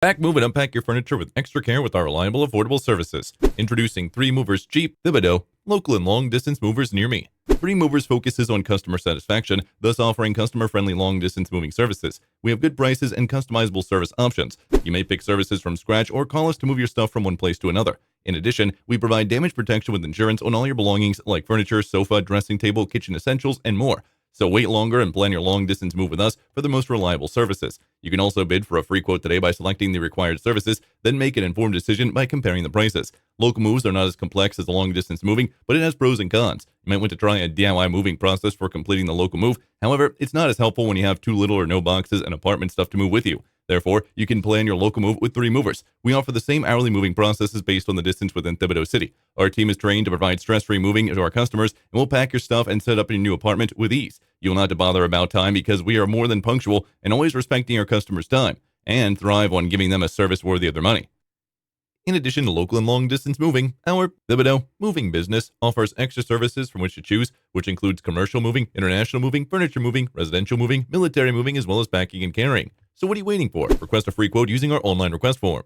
Pack, move, and unpack your furniture with extra care with our reliable, affordable services. Introducing 3 Movers Cheap, Thibodaux, local and long-distance movers near me. 3 Movers focuses on customer satisfaction, thus offering customer-friendly long-distance moving services. We have good prices and customizable service options. You may pick services from scratch or call us to move your stuff from one place to another. In addition, we provide damage protection with insurance on all your belongings like furniture, sofa, dressing table, kitchen essentials, and more. So wait longer and plan your long-distance move with us for the most reliable services. You can also bid for a free quote today by selecting the required services, then make an informed decision by comparing the prices. Local moves are not as complex as the long-distance moving, but it has pros and cons. You might want to try a DIY moving process for completing the local move. However, it's not as helpful when you have too little or no boxes and apartment stuff to move with you. Therefore, you can plan your local move with 3 Movers. We offer the same hourly moving processes based on the distance within Thibodaux City. Our team is trained to provide stress-free moving to our customers, and we'll pack your stuff and set up your new apartment with ease. You will not have to bother about time because we are more than punctual and always respecting our customers' time, and thrive on giving them a service worthy of their money. In addition to local and long-distance moving, our Thibodaux moving business offers extra services from which to choose, which includes commercial moving, international moving, furniture moving, residential moving, military moving, as well as packing and carrying. So what are you waiting for? Request a free quote using our online request form.